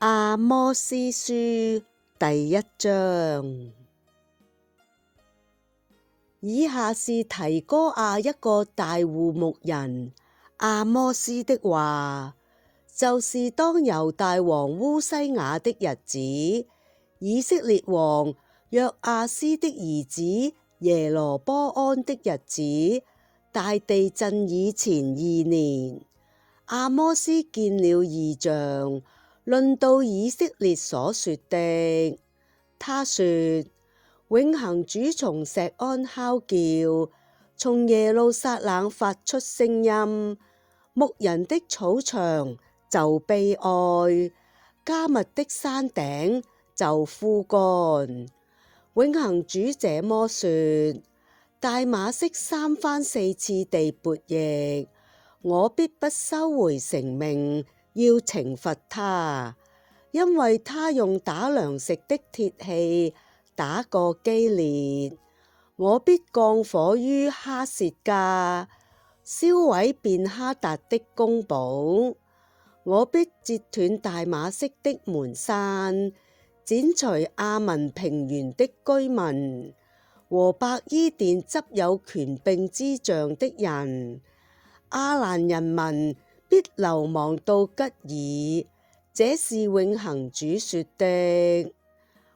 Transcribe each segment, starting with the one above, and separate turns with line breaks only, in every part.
阿摩司書第一章。以下是提哥亞一個大戶牧人阿摩司的話，就是當猶大王烏西雅的日子，以色列王約阿斯的兒子耶羅波安的日子，大地震以前2年，阿摩司見了異象，論到以色列所說的。他說：永恆主從錫安吼叫，從耶路撒冷發出聲音，牧人的草場就悲哀，迦密的山頂就枯乾。永恆主這麼說：大馬色3番4次地悖逆，我必不收回成命，要懲罰他，因為他用打糧食的鐵器打過基列。我必降火於哈薛家，燒毀便哈達的宮堡。我必折斷大馬色的門閂，剪除亞民平原的居民和白伊甸執有權柄之杖的人。亞蘭人民必流亡到吉爾，這是永恆主說的。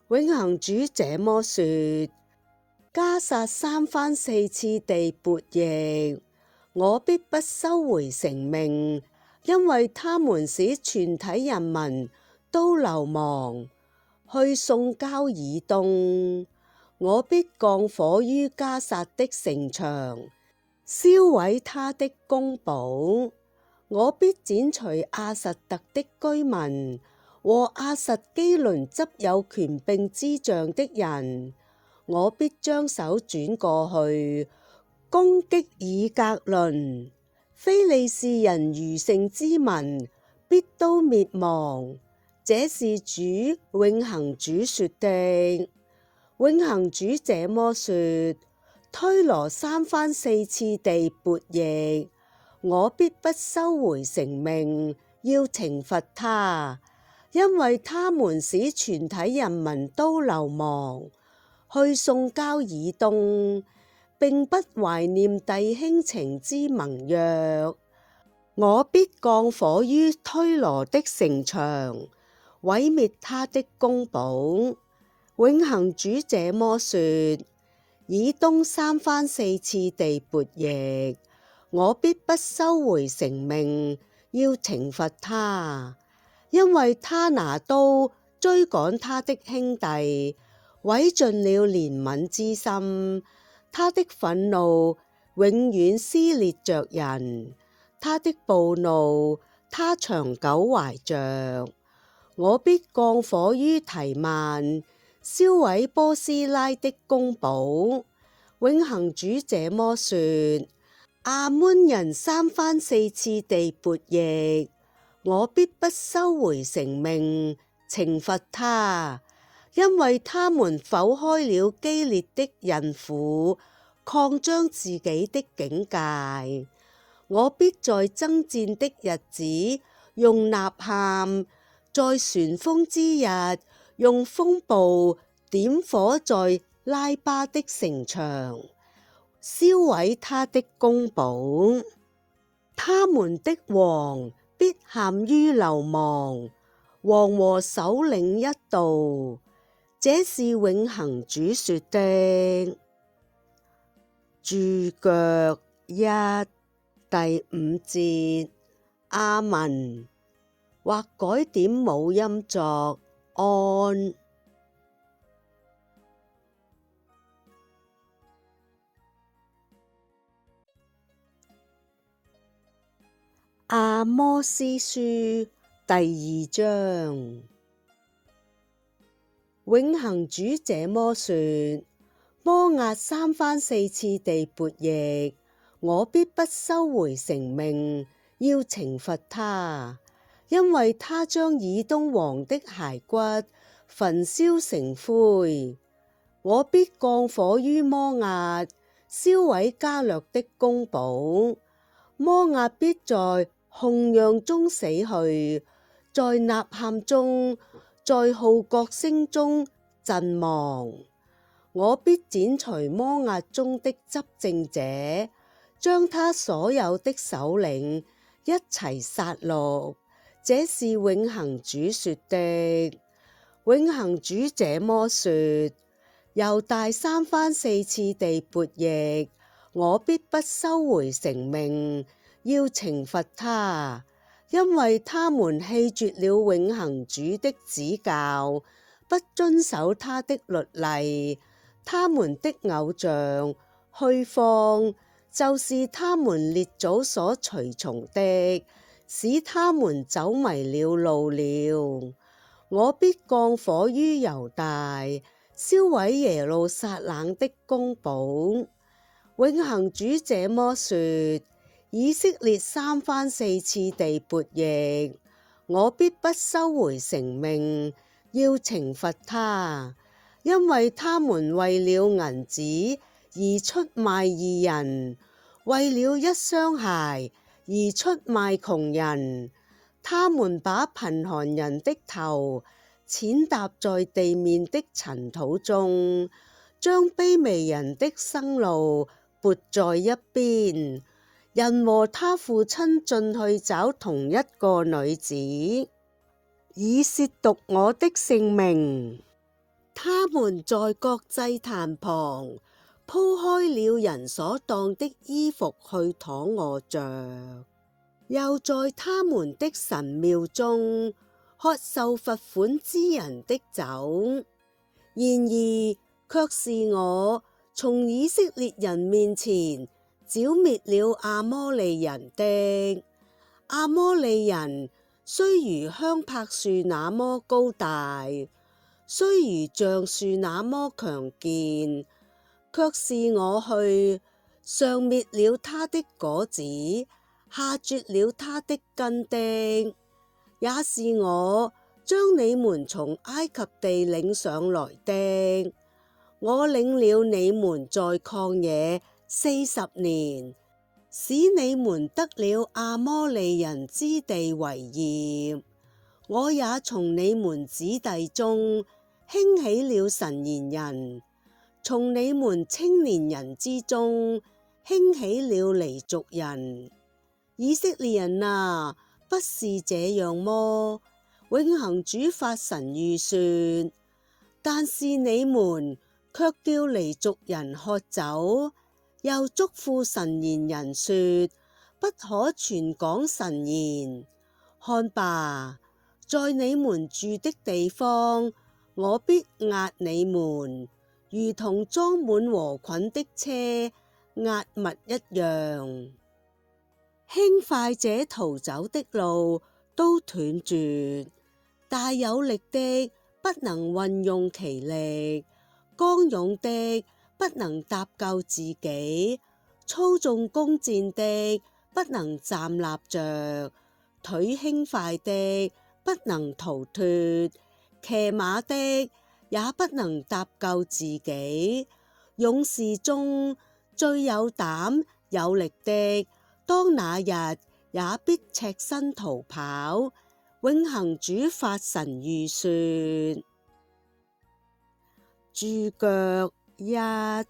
永恆主這麼說：迦薩3番4次地悖逆，我必不收回成命，因為他們使全體人民都流亡去送交以東。我必降火於迦薩的城牆，燒毀他的宮堡。我必剪除亞實突的居民和亞實基倫執有權柄之杖的人。我必將手轉過去，攻擊以革倫，非利士人餘剩之民必都滅亡。這是主永恆主說的。永恆主這麼說：推羅3番4次地悖逆，我必不收回成命，要懲罰他，因為他們使全體人民都流亡去送交以東，並不懷念弟兄情之盟約。我必降火於推羅的城牆，毀滅他的宮堡。永恆主這麼說：以東3番4次地悖逆，我必不收回成命，要懲罰他，因為他拿刀追趕他的兄弟，毀盡了憐憫之心。他的憤怒永遠撕裂着人，他的暴怒他長久懷着。我必降火於提曼，燒毀波斯拉的宮堡。永恆主這麼說：亞捫人3番4次地悖逆，我必不收回成命，懲罰他，因為他們剖開了基列的孕婦，擴張自己的境界。我必在爭戰的日子用吶喊，在旋風之日用風暴點火在拉巴的城牆，燒毀他的宮堡。他們的王必陷於流亡，王和首領一道。這是永恆主說的。註腳1第5節。阿民，或改點母音作安。阿摩司書第2章。永恆主這麼說：摩押3番4次地悖逆，我必不收回成命，要懲罰他，因為他將以東王的骸骨焚燒成灰。我必降火於摩押，燒毀加略的宮堡。摩押必在鬨嚷中死去，在吶喊中，在號角聲中陣亡。我必剪除摩押中的執政者，將他所有的首領一齊殺戮。這是永恆主說的。永恆主這麼說：猶大三番四次地悖逆，我必不收回成命，要懲罰他，因為他們棄絕了永恆主的指教，不遵守他的律例。他們的偶像虛謊，就是他們列祖所隨從的，使他們走迷了路了。我必降火於猶大，燒毀耶路撒冷的宮堡。永恆主這麼說：以色列三番四次地悖逆，我必不收回成命，要懲罰他，因為他們為了銀子而出賣義人，為了一雙鞋而出賣窮人。他們把貧寒人的頭踐踏在地面的塵土中，將卑微人的生路撥在一邊。人和他父親進去找同一個女子，以褻瀆我的聖名。他們在各祭壇旁鋪開了人所當的衣服去躺臥着，又在他們的神廟中喝受罰款之人的酒。然而，卻是我從以色列人面前剿滅了阿摩利人的。阿摩利人雖如香柏樹那麼高大，雖如橡樹那麼強健，卻是我去上滅了他的果子，下絕了他的根的。也是我將你們從埃及地領上來的。我領了你們在曠野40年，使你們得了阿摩利人之地為業。我也從你們子弟中興起了神賢人，從你們青年人之中興起了離族人。以色列人啊，不是這樣麼？永恆主發神諭說：但是你們卻叫離族人喝酒，又囑咐神賢人說不可傳講神言。看吧，在你們住的地方，我必壓你們，如同裝滿禾捆的車壓物一樣。輕快者逃走的路都斷絕，大有力的不能運用其力，剛勇的不能搭救自己，操縱弓箭的不能站立着，腿輕快的不能逃脫，騎馬的也不能搭救自己。勇士中最有膽有力的，當那日也必赤身逃跑。永恆主發神諭說。註腳1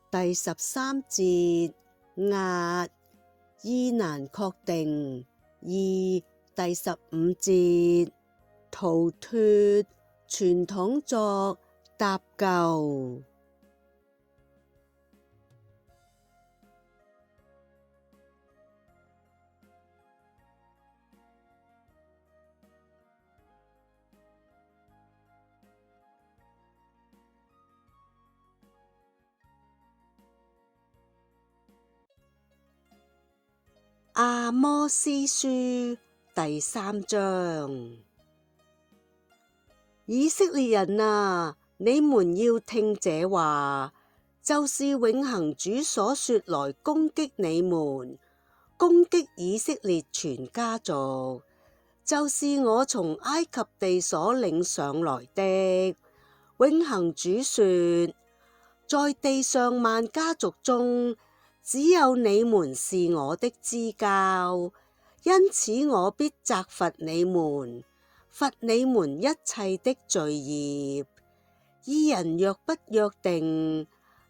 第13節押，意難確定。2第15節逃脫，傳統作搭救。阿摩司書第3章。以色列人啊，你們要聽這話，就是永恆主所說來攻擊你們，攻擊以色列全家族，就是我從埃及地所領上來的。永恆主說，在地上萬家族中，只有你們是我的至交，因此我必責罰你們，罰你們一切的罪孽。二人若不約定，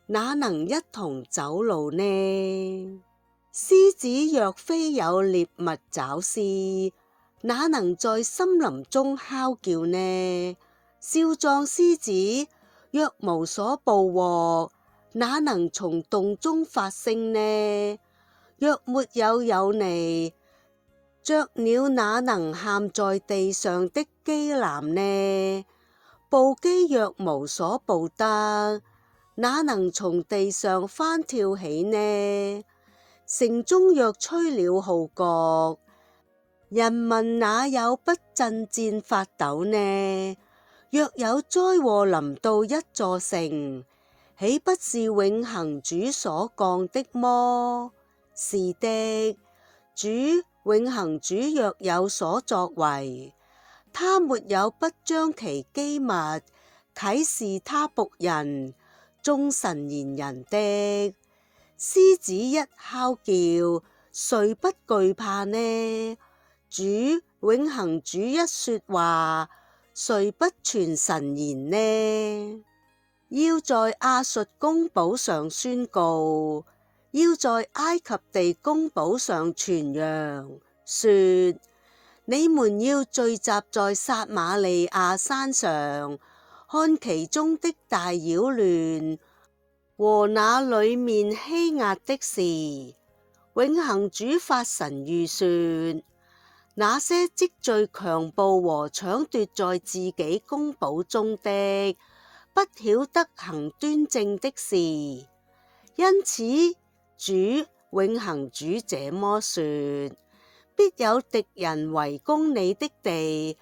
哪能一同走路呢？獅子若非有獵物找食，哪能在森林中哮叫呢？少壯獅子若無所捕獲，哪能從洞中發聲呢？若沒有友尼，雀鳥哪能銜在地上的機檻呢？捕雞若無所捕得，哪能從地上翻跳起呢？城中若吹了號角，人民哪有不震顫發抖呢？若有災禍臨到一座城，豈不是永恆主所降的麼？是的，主永恆主若有所作為，他沒有不將其機密啟示他僕人眾神賢人的。獅子一哮叫，誰不懼怕呢？主永恆主一說話，誰不傳神言呢？要在亞述宮堡上宣告，要在埃及地宮堡上傳揚，說：你們要聚集在撒瑪利亞山上，看其中的大擾亂和那裡面欺壓的事。永恆主發神諭說：那些積聚強暴和搶奪在自己宮堡中的，不曉得行端正的事，因此主永恆主這麼說：必有敵人圍攻你的地，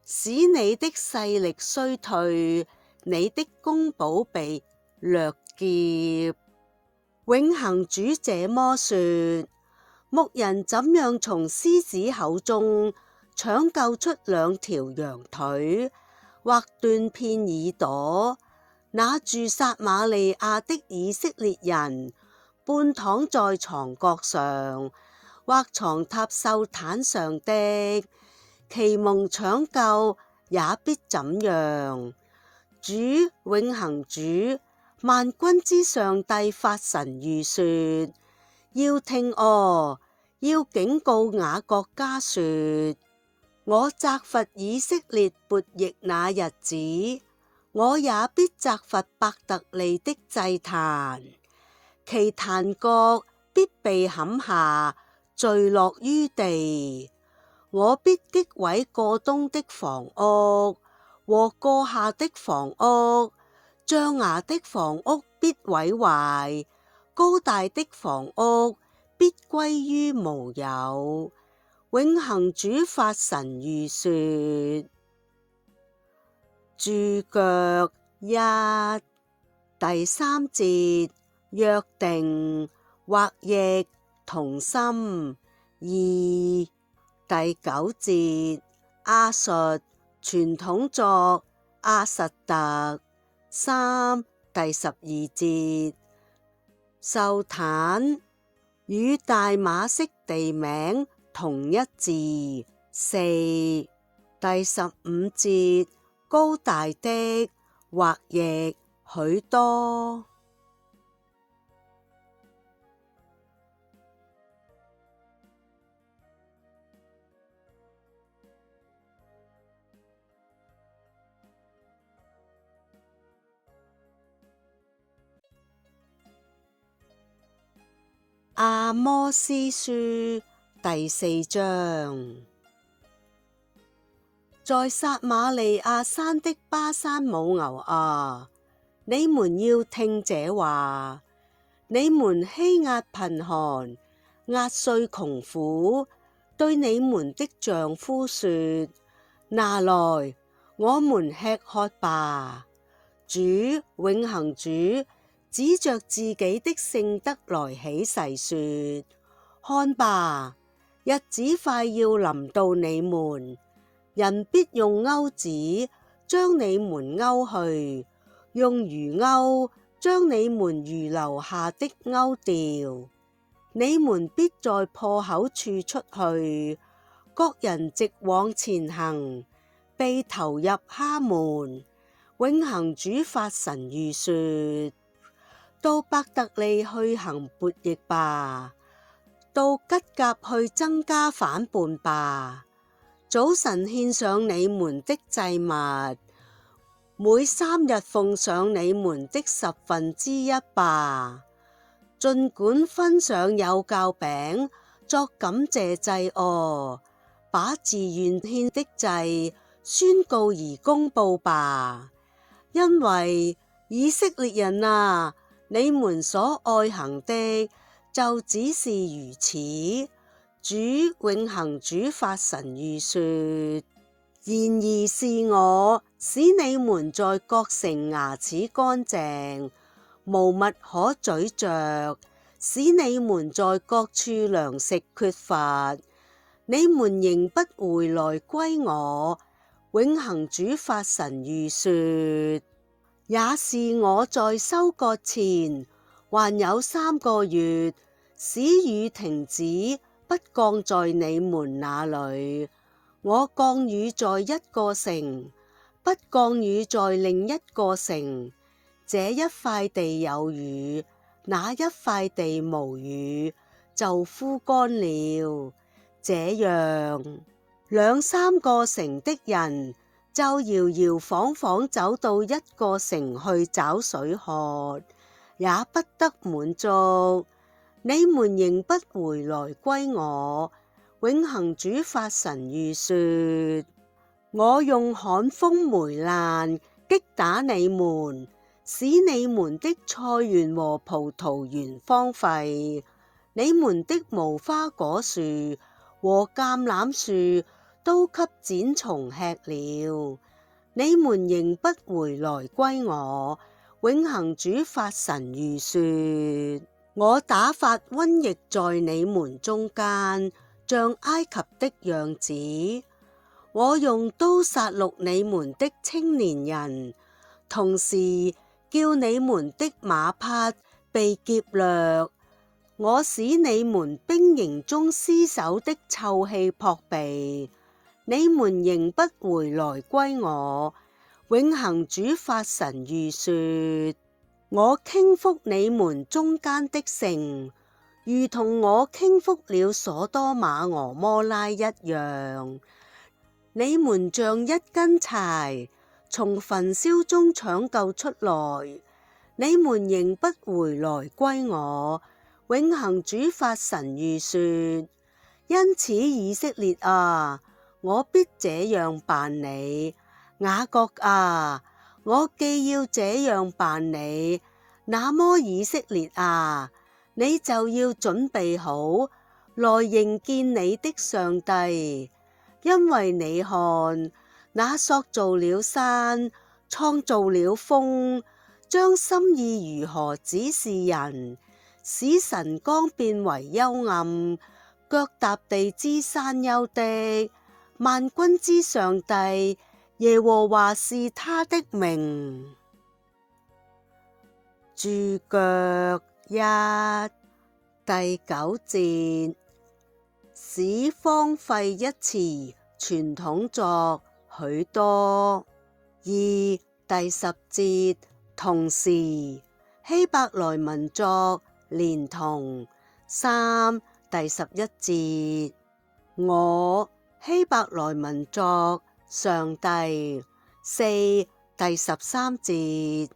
使你的勢力衰退，你的宮堡被掠劫。永恆主這麼說：牧人怎樣從獅子口中搶救出2條羊腿，或斷片耳朵，那住撒瑪利亞的以色列人半躺在床角上，或床榻獸毯上的，其蒙搶救也必怎樣。主永恆主萬軍之上帝發神諭說：要聽哦，要警告雅各家說：我責罰以色列悖逆那日子，我也必責罰伯特利的祭壇，其壇角必被砍下，墜落於地。我必擊毀過東的房屋和過夏的房屋，象牙的房屋必毀壞，高大的房屋必歸於無有。永恆主發神諭說。註腳1第3節，約定或譯同心。2第9節，亞述傳統作亞實突。3第12節，獸毯與大馬色地名同一字。4第15節，高大的或譯許多。阿摩司書第4章。在撒瑪利亞山的巴珊母牛啊，你們要聽這話。你們欺壓貧寒，壓碎窮苦，對你們的丈夫說：拿來，我們吃喝吧。主永恆主指着自己的聖德來起誓說：看吧，日子快要臨到你們，人必用鈎子將你們勾去，用魚鈎將你們魚留下的勾掉。你們必在破口處出去，各人直往前行，被投入哈門。永恆主法神諭說：到伯特利去行悖逆吧，到吉甲去增加反叛吧。早晨獻上你們的祭物，每3日奉上你們的1/10吧。儘管分上有酵餅作感謝祭哦，把自願獻的祭宣告而公佈吧。因為以色列人啊，你們所愛行的就只是如此。主永恆主法神諭說：然而是我使你們在各城牙齒乾淨，無物可咀嚼，使你們在各處糧食缺乏，你們仍不回來歸我。永恆主法神諭說：也是我在收割前還有3個月，使雨停止，不降在你們那裏。我降雨在一個城，不降雨在另一個城。這一塊地有雨，那一塊地無雨，就枯乾了。這樣2、3個城的人就搖搖晃晃走到一個城去找水喝，也不得滿足。你們仍不回來歸我。永恆主法神諭說：我用旱風霉爛擊打你們，使你們的菜園和葡萄園荒廢，你們的無花果樹和橄欖樹都給剪蟲吃了。你們仍不回來歸我。永恆主法神諭說：我打發瘟疫在你們中間，像埃及的樣子。我用刀殺戮你們的青年人，同時叫你們的馬匹被劫掠。我使你們兵營中屍首的臭氣撲鼻，你們仍不回來歸我。永恆主法神諭說：我傾覆你們中間的城，如同我傾覆了所多瑪蛾摩拉一樣。你們像一根柴，從焚燒中搶救出來，你們仍不回來歸我。永恆主法神諭說：因此以色列啊，我必這樣辦你；雅各啊，我既要這樣辦你，那麼以色列啊，你就要準備好來迎見你的上帝。因為你看，那塑造了山，創造了風，將心意如何指示人，使晨光變為幽暗，腳踏地之山丘的，萬軍之上帝耶和華是他的名。註腳1第9節，使荒廢一詞傳統作許多。2第10節，同時希伯來文作連同。3第11節，我希伯來文作上帝。4第13節，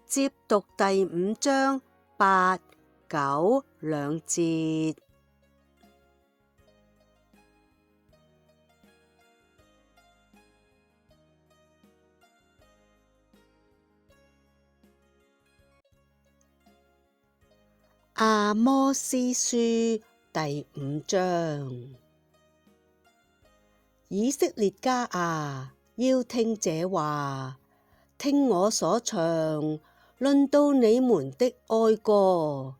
接讀第5章8、9兩節。阿摩司書第5章。以色列家啊，要聽這話，聽我所唱論到你們的哀歌。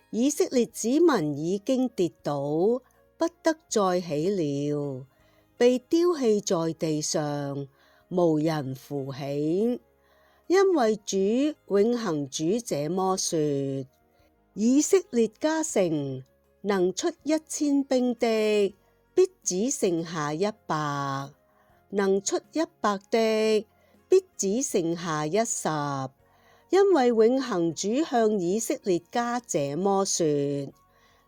以色列子民已經跌倒，不得再起了，被丟棄在地上，無人扶起。因為主永恆主這麼說：以色列家城能出1000兵的，必只剩下100；能出100的，必只剩下10，因為永恆主向以色列家這麼說：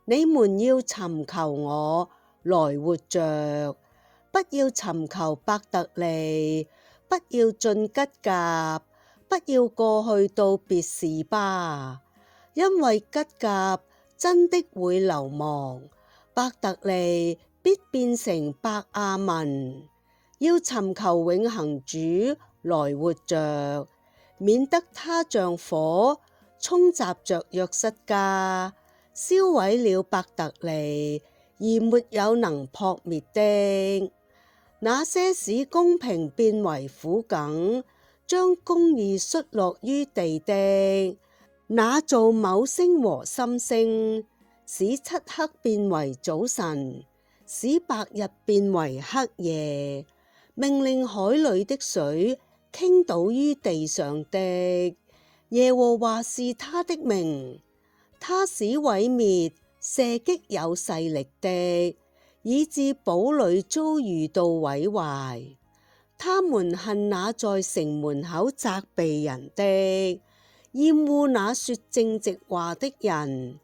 你們要尋求我來活着，不要尋求伯特利，不要進吉甲，不要過去到別是巴，因為吉甲真的會流亡，伯特利必變成伯亞文。要尋求永恆主來活着，免得他像火沖襲着約瑟家，燒毀了伯特利，而沒有能撲滅的。那些使公平變為苦梗，將公義摔落於地的，那造昴星和參星，使漆黑變為早晨，使白日變為黑夜，命令海裏的水傾倒於地上的，耶和華是他的名。他使毀滅射擊有勢力的，以致堡壘遭遇到毀壞。他們恨那在城門口責備人的，厭惡那說正直話的人。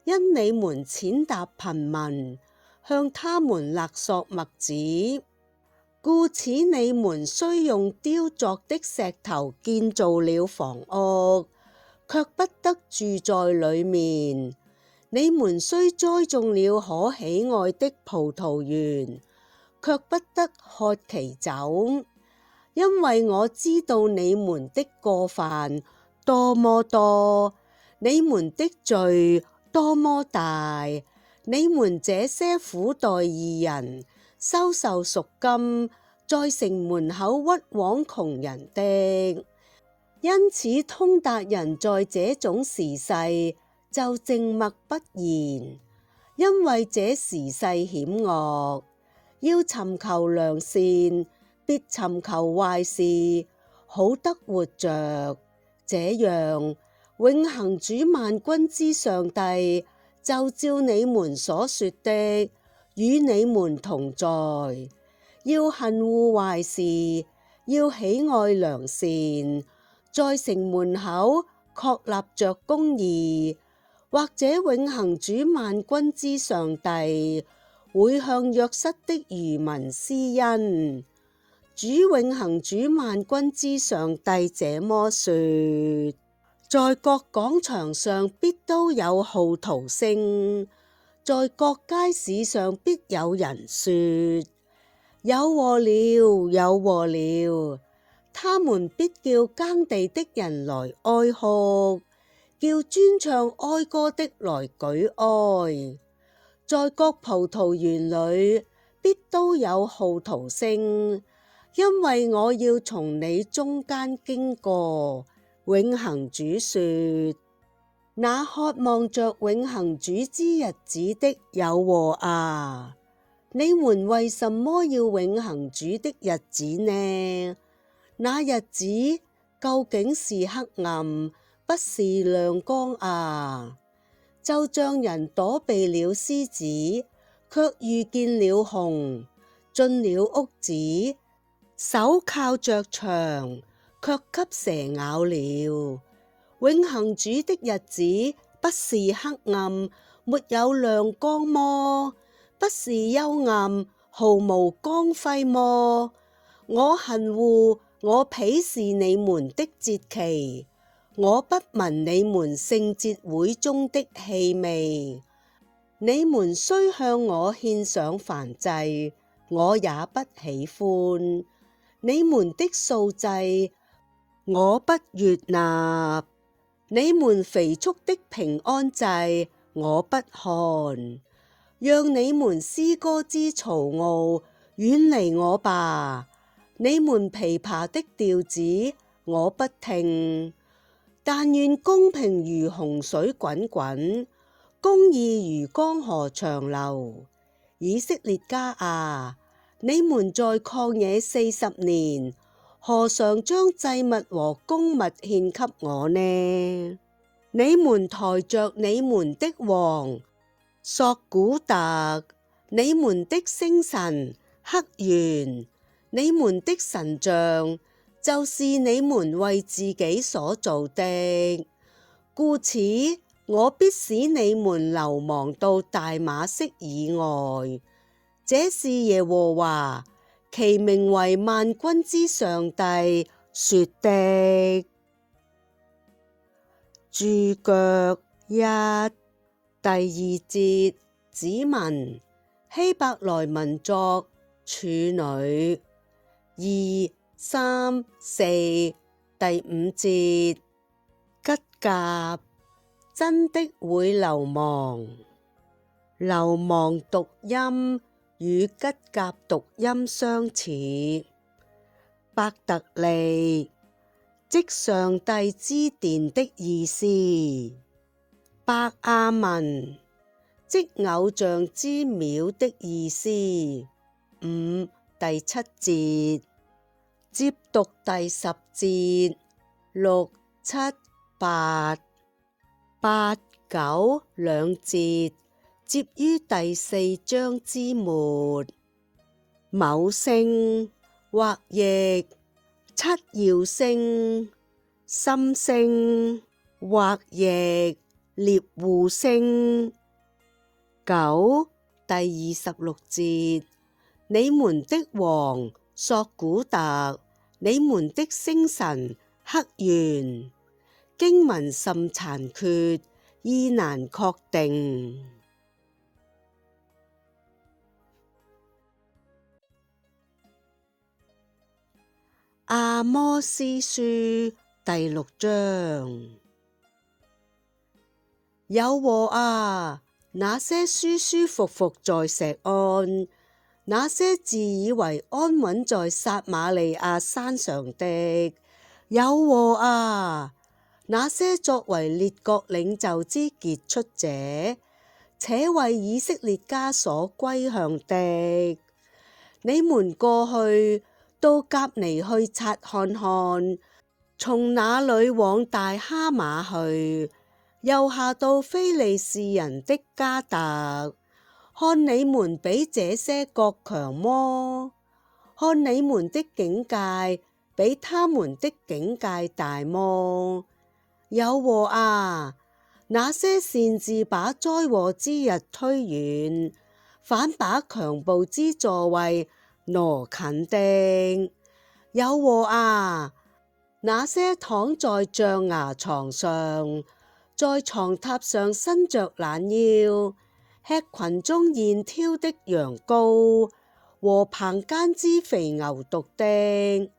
因你們踐踏貧民，向他們勒索麥子，故此你們雖用雕琢的石頭建造了房屋，卻不得住在裏面。你們雖栽種了可喜愛的葡萄園，卻不得喝其酒，因為我知道你們的過犯多麼多，你們的罪多麼大。你們這些苦待義人，收受贖金，在城門口屈枉窮人的。因此通達人在這種時世就靜默不言，因為這時世險惡。要尋求良善，別尋求壞事，好得活着。這樣，永恆主萬軍之上帝就照你們所說的，與你們同在。要恨惡壞事，要喜愛良善，在城門口確立着公義。或者永恆主萬軍之上帝會向約瑟的餘民施恩。主永恆主萬軍之上帝這麼說：在各廣場上必都有號啕聲，在各街市上必有人說：有禍了，有禍了！他們必叫耕地的人來哀哭，叫專唱哀歌的來舉哀。在各葡萄園裏必都有號啕聲，因為我要從你中間經過。永恆主說：那渴望着永恆主之日子的有禍啊！你們為什麼要永恆主的日子呢？那日子究竟是黑暗，不是亮光啊！就像人躲避了獅子，卻遇見了熊；進了屋子，手靠着牆，卻給蛇咬了。永恆主的日子不是黑暗，沒有亮光麼？不是幽暗，毫無光輝麼？我恨惡，我鄙視你們的節期，我不聞你們聖節會中的氣味。你們雖向我獻上燔祭，我也不喜歡；你們的素祭，我不悅納；你們肥畜的平安祭，我不看。讓你們詩歌之嘈傲遠離我吧，你們琵琶的調子我不聽。但願公平如洪水滾滾，公義如江河長流。以色列家啊，你們在曠野40年，何嘗將祭物和公物獻給我呢？你們抬着你們的王索古特，你們的星神黑鉛，你們的神像就是你們為自己所造的，故此我必使你們流亡到大馬色以外。這是耶和華，其名為萬軍之上帝說的。註腳一，第二節，子民，希伯來文作處女。2、3、4，第5節，吉甲，真的會流亡。流亡讀音與吉甲讀音相似。伯特利，即上帝之殿的意思。伯亞文，即偶像之廟的意思。5、第7節。接讀第10節。6、7、8。8、9兩節，接於第4章之末。昴星，或譯七曜星、參星，或譯獵戶星。9、第26節。你們的王索古特，你們的星神刻鉛。經文甚殘缺，意難確定。阿摩司書第6章。有禍啊！那些舒舒服服在錫安，那些自以為安穩在撒瑪利亞山上的，有禍啊！那些作為列國領袖之傑出者，且為以色列家所歸向的，你們過去到革尼去察看看，從那裏往大哈馬去，又下到非利士人的迦特，看你們比這些國強麼？看你們的境界比他們的境界大麼？有禍啊！那些擅自把災禍之日推遠，反把強暴之座位挪近的，有禍啊！那些躺在象牙床上，在床榻上伸着懶腰，吃群中現挑的羊羔和棚間之肥牛犢的，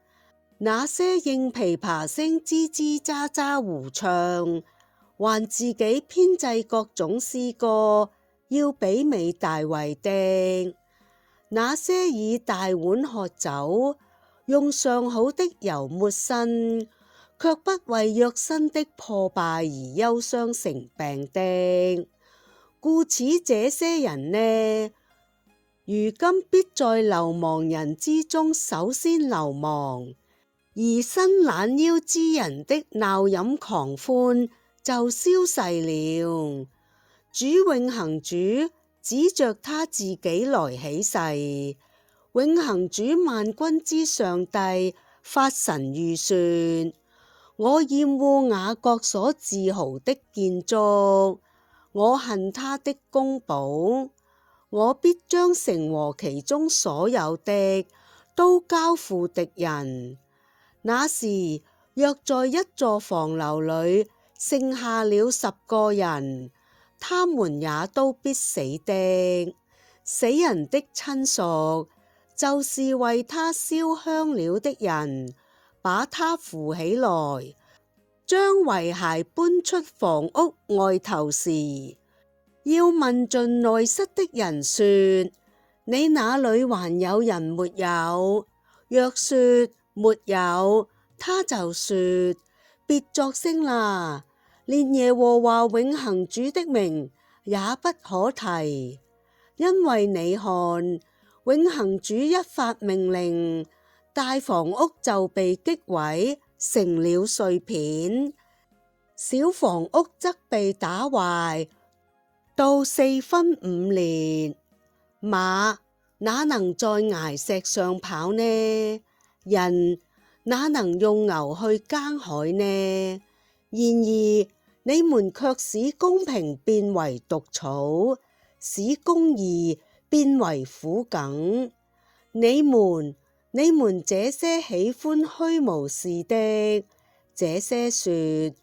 那些應琵琶聲吱吱喳喳胡唱，還自己編製各種詩歌，要媲美大衛的，那些以大碗喝酒，用上好的油抹身，卻不為約身的破敗而憂傷成病的，故此這些人呢，如今必在流亡人之中首先流亡，而伸懶腰之人的鬧飲狂歡就消逝了。主永恆主指着他自己來起誓，永恆主萬軍之上帝發神諭說：我厭惡雅各所自豪的建築，我恨他的宮堡，我必將城和其中所有的都交付敵人。那時，若在一座房樓裏剩下了10個人，他們也都必死的。死人的親屬，就是為他燒香料的人，把他扶起來，將遺骸搬出房屋外頭時，要問進內室的人說：你那裏還有人沒有？若說沒有，他就說：別作聲啦，連耶和華永恆主的名也不可提，因為你看，永恆主一發命令，大房屋就被擊毀，成了碎片；小房屋則被打壞，到4分5裂。馬、哪能在崖石上跑呢？人哪能用牛去耕海呢？然而你們卻使公平變為毒草，使公義變為苦梗。你們這些喜歡虛無事的，這些說，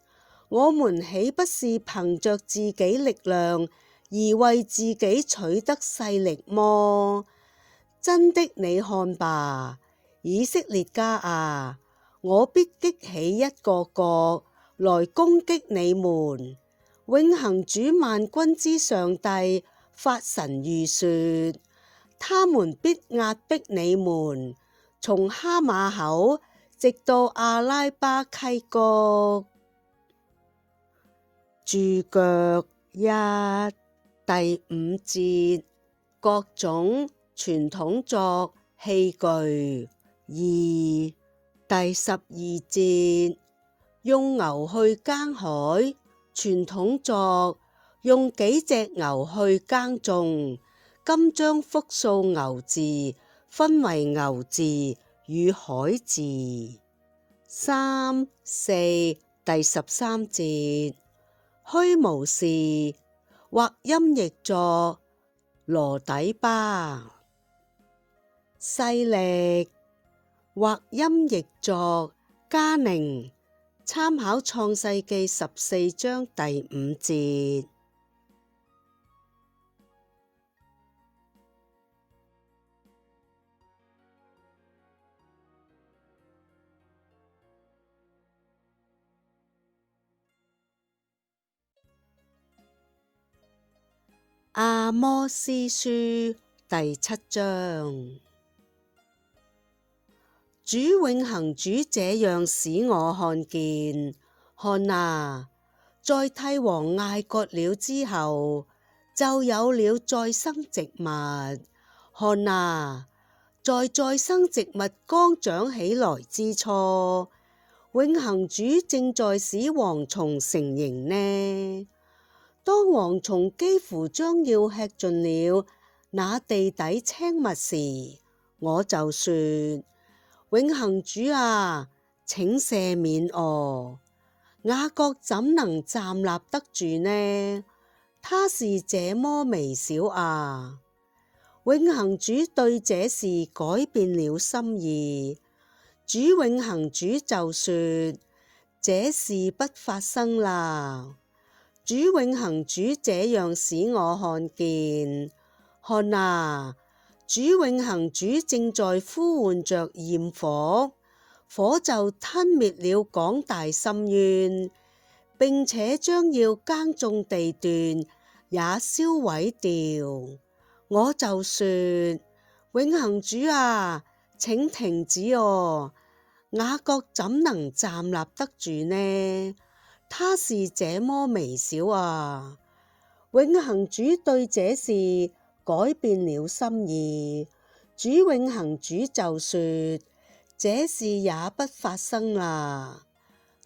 我們豈不是憑着自己力量而為自己取得勢力麼？真的，你看吧，以色列家啊，我必激起一個國來攻擊你們。永恆主萬軍之上帝發神諭說，他們必壓迫你們，從哈馬口直到阿拉巴溪谷。註腳一第5節，各種傳統作器具。2第12節，用牛去耕海，傳統作用幾隻牛去耕種。今將複數牛字分為牛字與海字。3、4第13節，虛無事或音譯作羅底巴。勢力或音譯作迦寧，參考創世記14章第5節。阿摩司書第7章。主永恆主這樣使我看見，看啊，在替王艾割了之後，就有了再生植物。看啊，在再生植物剛長起來之初，永恆主正在使蝗蟲成形呢。當蝗蟲幾乎將要吃盡了那地底青物時，我就說，永恆主啊，請赦免我。雅各怎能站立得住呢？他是這麼微小啊！永恆主對這事改變了心意。主永恆主就說，這事不發生啦。主永恆主這樣使我看見，看啊，主永恆主正在呼喚着焰火，火就吞滅了廣大深淵，並且將要耕種地段也燒毀掉。我就說，永恆主啊，請停止哦！雅各怎能站立得住呢？他是這麼微小啊！永恆主對這事改變了心意。主永恆主就說，這事也不發生啦。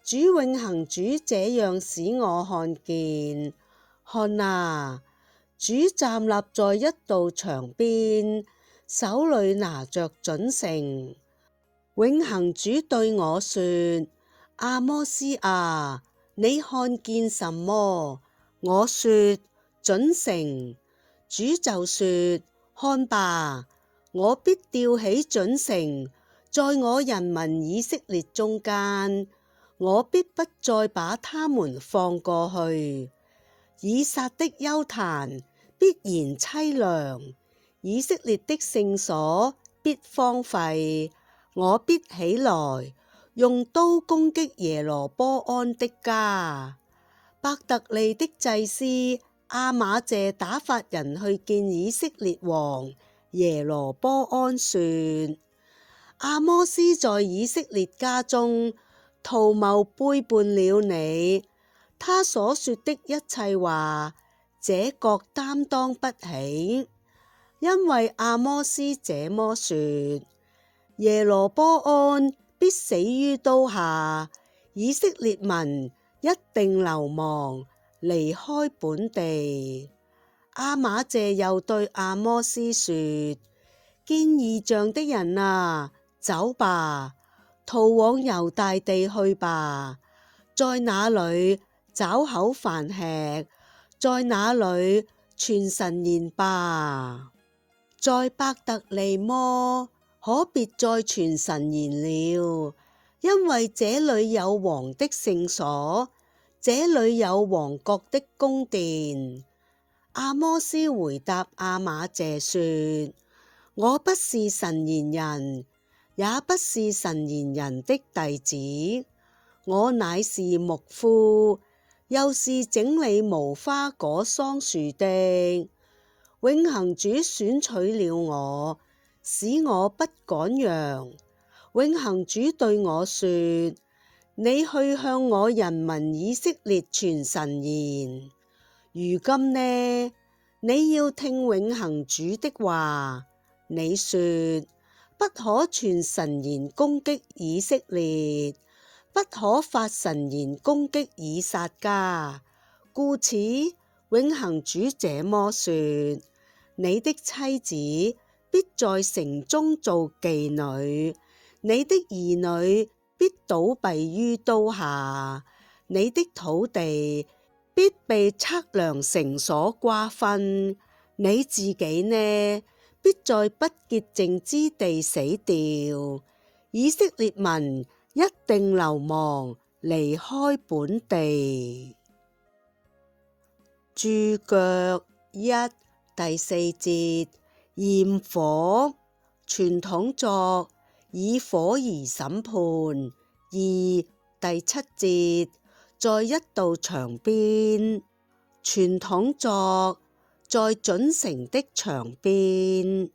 主永恆主這樣使我看見，看啊，主站立在一道牆邊，手裏拿着準繩。永恆主對我說，阿摩司啊，你看見什麼？我說，準繩。主就說，看吧，我必吊起準繩，在我人民以色列中間，我必不再把他們放過去。以撒的邱壇必然淒涼，以色列的聖所必荒廢。我必起來，用刀攻擊耶羅波安的家。伯特利的祭司亞瑪謝打發人去見以色列王耶羅波安，說，阿摩司在以色列家中圖謀背叛了你，他所說的一切話，這國擔當不起，因為阿摩司這麼說，耶羅波安必死於刀下，以色列民一定流亡，離開本地。亞瑪謝又對阿摩司說，見異象的人啊，走吧，逃往猶大地去吧，在那裏找口飯吃，在那裏傳神言吧。在伯特利摩，可別再傳神言了，因為這裏有王的聖所，這裏有王國的宮殿。阿摩斯回答亞瑪謝說：我不是神言人，也不是神言人的弟子，我乃是牧夫，又是整理無花果桑樹的。永恆主選取了我，使我不趕羊。永恆主對我說：你去向我人民以色列傳神言。如今呢，你要聽永恆主的話。你說，不可傳神言攻擊以色列，不可發神言攻擊以撒家。故此，永恆主這麼說：你的妻子必在城中做妓女，你的兒女必倒斃於刀下，你的土地必被測量繩所瓜分，你自己呢，必在不潔淨之地死掉。以色列民一定流亡，離開本地。註腳一第四節，驗火，傳統作以火而審判。二第七節，在一道牆邊，傳統作在準繩的牆邊。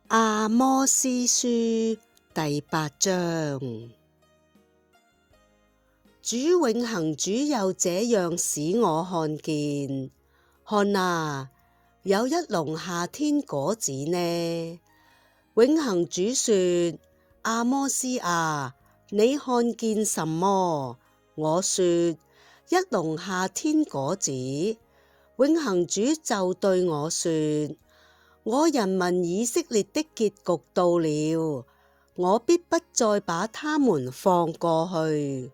阿摩司書第8章。主永恆主又這樣使我看見，看啊，有一籠夏天果子呢。永恆主說：阿摩司啊，你看見什麼？我說：一籠夏天果子。永恆主就對我說：我人民以色列的結局到了，我必不再把他們放過去。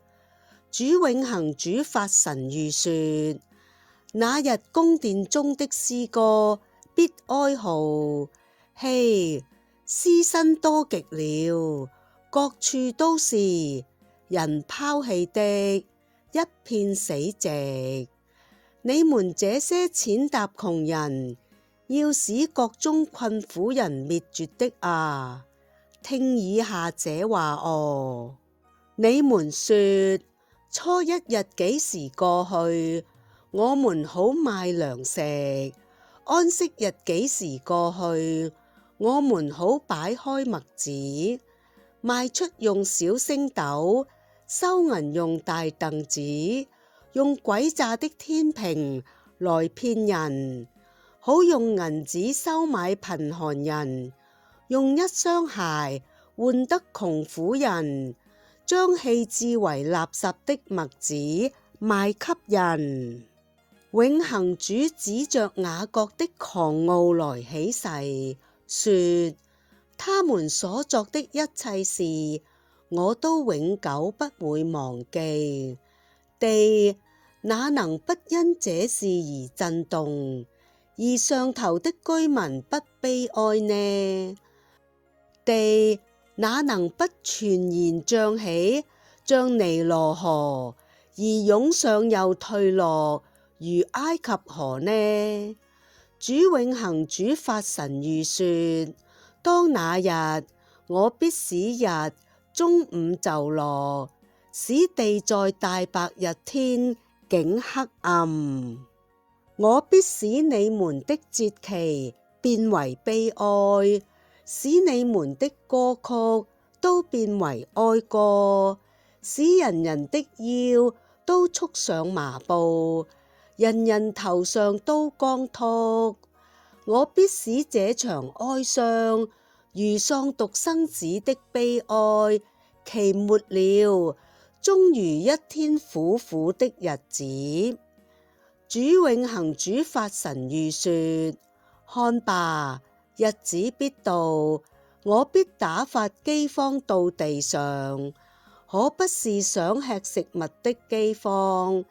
主永恆主發神諭說：那日宮殿中的詩歌必哀號，嘿，屍身多極了，各處都是人拋棄的，一片死寂。你們這些踐踏窮人，要使國中困苦人滅絕的啊，聽以下這話哦。你們說，初一日幾時過去，我們好買糧食；安息日幾時過去，我們好擺開麥子，賣出用小升斗，收銀用大凳子，用詭詐的天平來騙人，好用銀子收買貧寒人，用一雙鞋換得窮苦人，將棄置為垃圾的麥子賣給人。永恆主指着雅各的狂傲來起誓，說：他們所作的一切事，我都永久不會忘記。地哪能不因這事而震動，而上頭的居民不悲哀呢？地哪能不全然漲起，像尼羅河，而湧上又退落，如埃及河呢？主永恆主發神諭說：當那日，我必使日中午就落，使地在大白日天竟黑暗。我必使你們的節期變為悲哀，使你們的歌曲都變為哀歌，使人人的腰都束上麻布，人人頭上都光禿。我必使這場哀傷如喪獨生子的悲哀，期末了，終如一天苦苦的日子。主永恆主發神諭說：看吧，日子必到，我必打發饑荒到地上，可不是想吃食物的饑荒，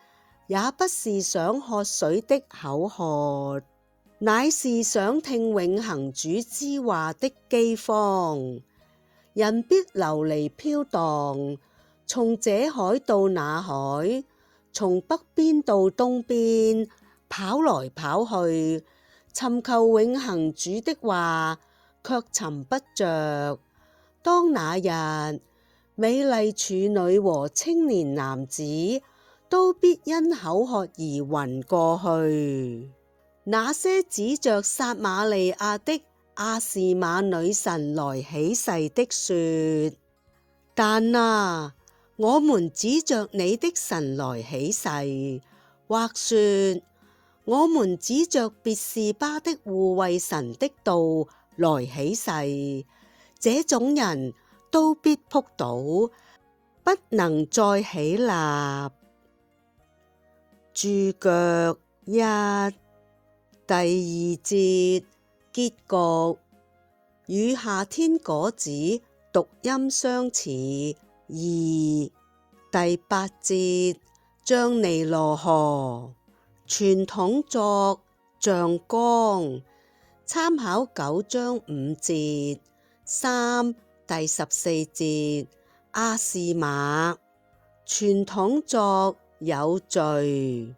也不是想喝水的口渴，乃是想聽永恆主之話的饑荒。人必流離飄蕩，從這海到那海，從北邊到東邊，跑來跑去，尋求永恆主的話，卻尋不着。當那日，美麗處女和青年男子都必因口渴而暈過去。那些指着撒瑪利亞的亞示瑪女神來起誓的說：但啊，我們指着你的神來起誓，或說我們指着別是巴的護衛神的道來起誓，這種人都必仆倒，不能再起立。註腳一，第二節結局，與夏天果子讀音相似。二，第八節將尼羅河，傳統作象綱，參考9章5節。三，第14節亞示瑪，傳統作有罪。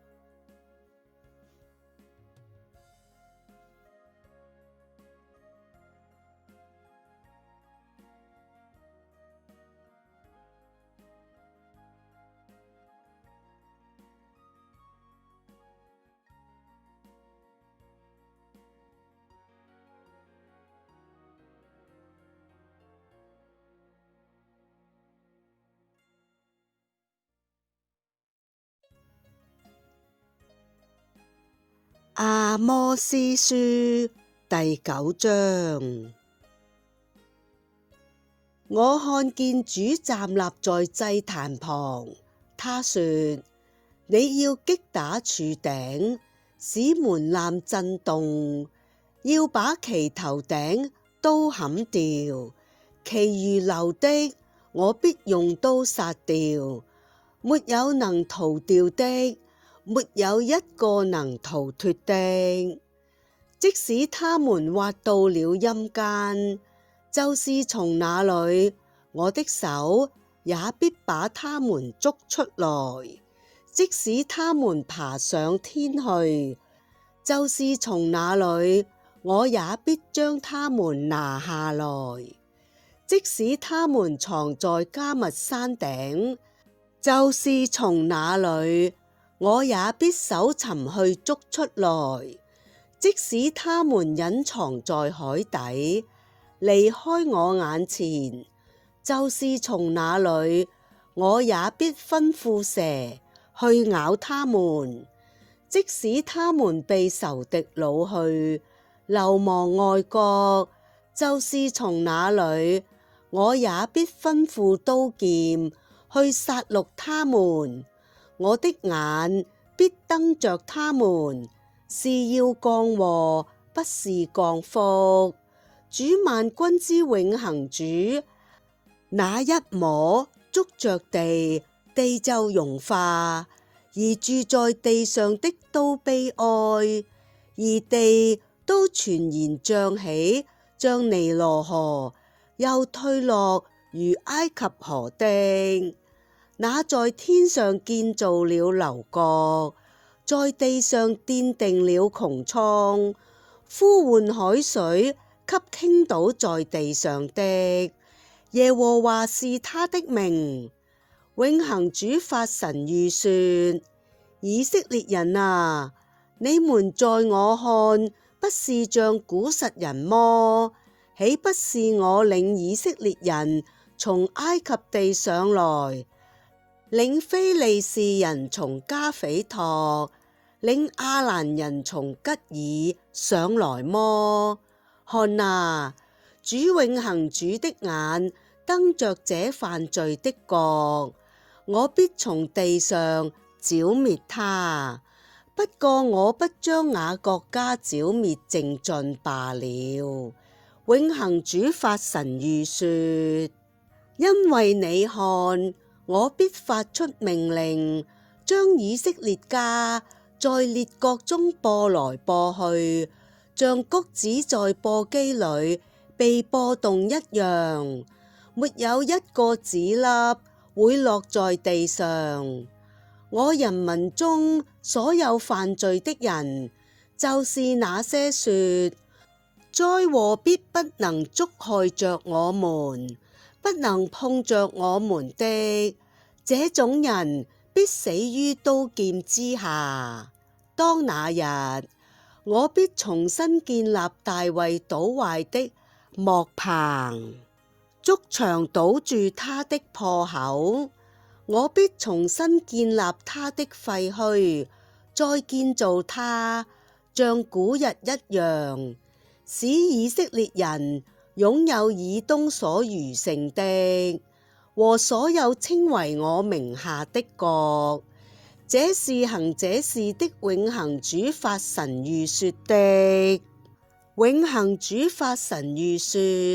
阿摩司書第9章。我看見主站立在祭壇旁，他說：你要擊打柱頂，使門檻震動，要把其頭頂都砍掉，其餘留的我必用刀殺掉，沒有能逃掉的，沒有一個能逃脫的。即使他們滑到了陰間，就是從那裏，我的手也必把他們捉出來。即使他們爬上天去，就是從那裏，我也必將他們拿下來。即使他們藏在迦密山頂，就是從那裏，我也必搜尋去捉出來。即使他們隱藏在海底，離開我眼前，就是從那裏，我也必吩咐蛇去咬他們。即使他們被仇敵擄去，流亡外國，就是從那裏，我也必吩咐刀劍去殺戮他們。我的眼必瞪着他們，是要降禍，不是降福。主萬軍之永恆主，那一摸觸着地，地就融化，而住在地上的都悲哀，而地都全然漲起，像尼羅河，又退落如埃及河的。那在天上建造了樓閣，在地上奠定了穹蒼，呼喚海水給傾倒在地上的。耶和華是他的名。永恆主發神諭說：以色列人啊，你們在我看不是像古實人麼？豈不是我領以色列人從埃及地上來，領非利士人從加斐托，領亞蘭人從吉爾上來麼？看啊，主永恆主的眼瞪着這犯罪的國，我必從地上剿滅他，不過我不將雅各家剿滅淨盡罷了。永恆主發神諭說：因為你看，我必發出命令，將以色列家在列國中播來播去，像穀子在簸箕裏被播動一樣，沒有一個子粒會落在地上。我人民中所有犯罪的人，就是那些說災禍必不能觸害着我們，不能碰着我們的，這種人必死於刀劍之下。當那日，我必重新建立大衛倒壞的幕棚，築牆堵住他的破口。我必重新建立他的廢墟，再建造他，像古日一樣，使以色列人擁有以東所餘剩的，和所有稱為我名下的國。這是行這事的永恆主發神諭說的。永恆主發神諭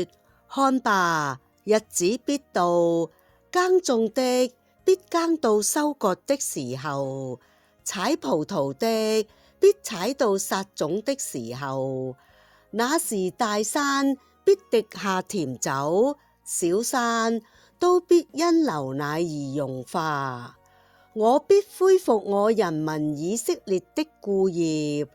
說：看吧，日子必到，耕種的必耕到收割的時候，採葡萄的必採到撒種的時候。那時大山必滴下甜酒，小山都必因流奶而融化。我必恢復我人民以色列的故業，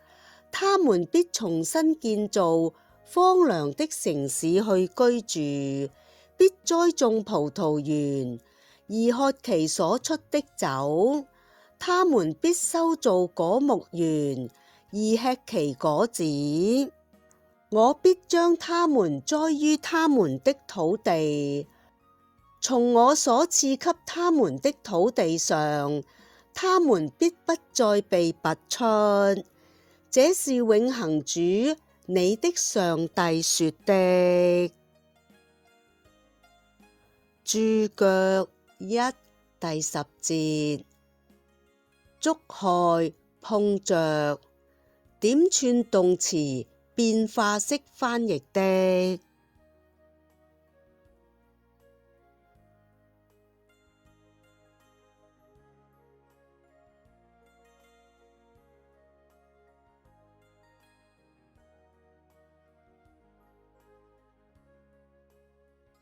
他們必重新建造荒涼的城市去居住，必栽種葡萄園，而喝其所出的酒。他們必修造果木園，而吃其果子。我必將他們栽於他們的土地，從我所賜給他們的土地上，他們必不再被拔出。這是永恆主你的上帝說的。註腳1第10節，觸害、碰着，點串動詞變化式翻譯的。